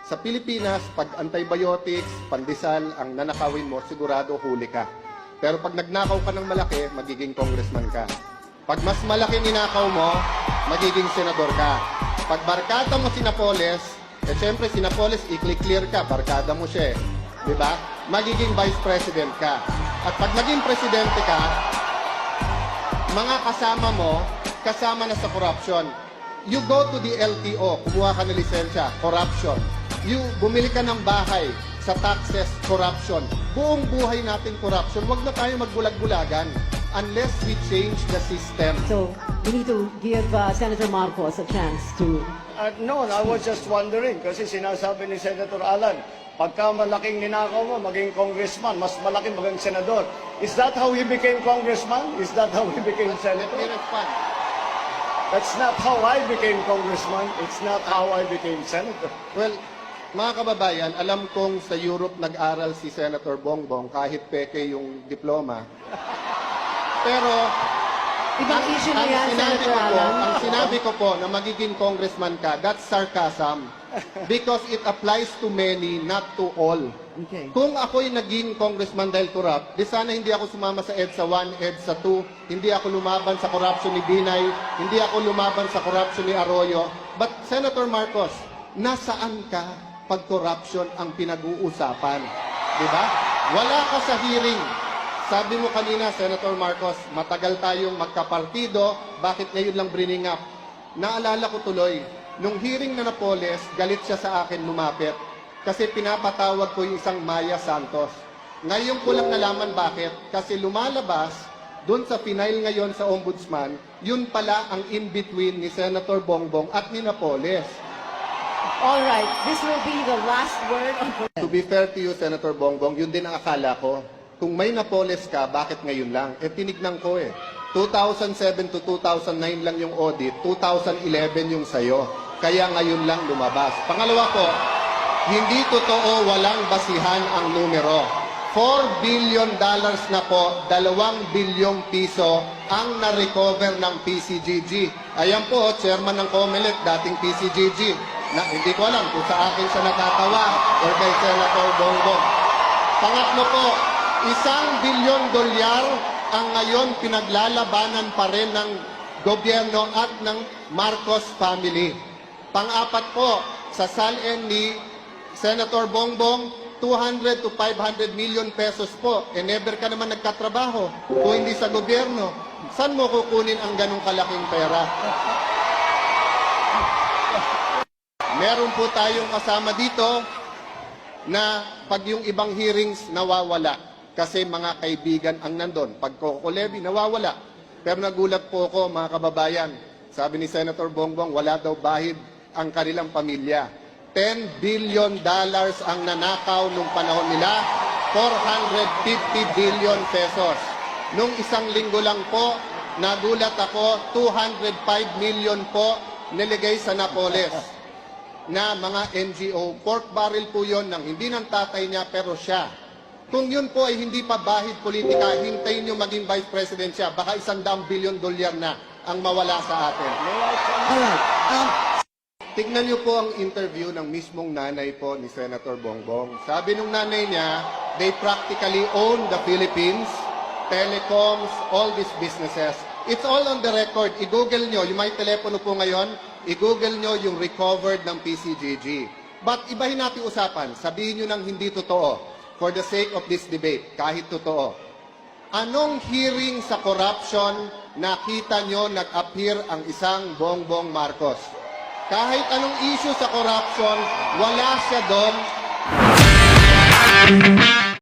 Sa Pilipinas, pag antibiotics, pandesal, ang nanakawin mo, sigurado huli ka. Pero pag nagnakaw ka ng malaki, magiging congressman ka. Pag mas malaki ninakaw mo, magiging senador ka. Pag barkada mo si Napoles, syempre si Napoles, i-clear ka, barkada mo siya eh. Diba? Magiging vice president ka. At pag naging presidente ka, mga kasama mo, kasama na sa corruption. You go to the LTO, kumuha ka ng lisensya, corruption. You bumili ka ng bahay, sa taxes, corruption. Buong buhay natin corruption. Huwag na tayo magbulag-bulagan unless we change the system. So, we need to give Senator Marcos a chance to... No, I was just wondering kasi sinasabi ni Senator Alan, pagka malaking ninakaw mo, maging congressman, mas malaki maging senador. Is that how he became congressman? Is that how he became senator? That's not how I became congressman. It's not how I became senator. Well, mga kababayan, alam kong sa Europe nag-aral si Senator Bongbong kahit peke yung diploma. Pero Ibang issue na yan, Senator Alan. ang sinabi ko po na magiging congressman ka, that's sarcasm. Because it applies to many, not to all. Okay. Kung ako'y naging congressman dahil corrupt, di sana hindi ako sumama sa EDSA 1, EDSA 2, hindi ako lumaban sa corruption ni Binay, hindi ako lumaban sa corruption ni Arroyo. But Senator Marcos, nasaan ka pag corruption ang pinag-uusapan? Di ba? Wala ka sa hearing. Sabi mo kanina, Senator Marcos, matagal tayong magkapartido, bakit ngayon lang bringing up? Naalala ko tuloy, nung hearing na Napoles, galit siya sa akin lumapit kasi pinapatawag ko yung isang Maya Santos. Ngayon ko lang nalaman bakit, kasi lumalabas doon sa final ngayon sa Ombudsman, yun pala ang in-between ni Senator Bongbong at ni Napoles. All right, this will be the last word. To be fair to you, Senator Bongbong, yun din ang akala ko. Kung may Napoles ka, bakit ngayon lang? Tinignan ko 2007 to 2009 lang yung audit, 2011 yung sayo. Kaya ngayon lang lumabas. Pangalawa po, hindi totoo walang basihan ang numero. $4 billion na po, 2 bilyong piso ang na-recover ng PCGG. Ayan po, chairman ng COMELEC, dating PCGG. Hindi ko alam kung sa akin siya natatawa or kay Senator Bongbong. Pangatlo po, $1 billion ang ngayon pinaglalabanan pa rin ng gobyerno at ng Marcos family. Pang-apat po, sa SALN ni Senator Bongbong, 200 to 500 million pesos po. Never ka naman nagkatrabaho kung hindi sa gobyerno. Saan mo kukunin ang ganong kalaking pera? Meron po tayong kasama dito na pag yung ibang hearings nawawala. Kasi mga kaibigan ang nandun. Pag Coco Levy, nawawala. Pero nagulat po ako, mga kababayan. Sabi ni Senator Bongbong, wala daw bahid ang kanilang pamilya. $10 billion ang nanakaw nung panahon nila. 450 billion pesos. Nung isang linggo lang po, nagulat ako, 205 million po niligay sa Napoles na mga NGO. Pork barrel po yon ng hindi ng tatay niya, pero siya. Kung yun po ay hindi pa bahid politika, hintayin nyo maging vice president siya. Baka $100 billion na ang mawala sa atin. Alright. Tignan nyo po ang interview ng mismong nanay po ni Senator Bongbong. Sabi nung nanay niya, they practically own the Philippines, telecoms, all these businesses. It's all on the record. I-google nyo, yung may telepono po ngayon, i-google nyo yung recovered ng PCGG. But ibahin natin usapan, sabihin nyo nang hindi totoo. For the sake of this debate, kahit totoo. Anong hearing sa corruption nakita nyo nag-appear ang isang Bongbong Marcos? Kahit anong issue sa corruption, wala siya doon.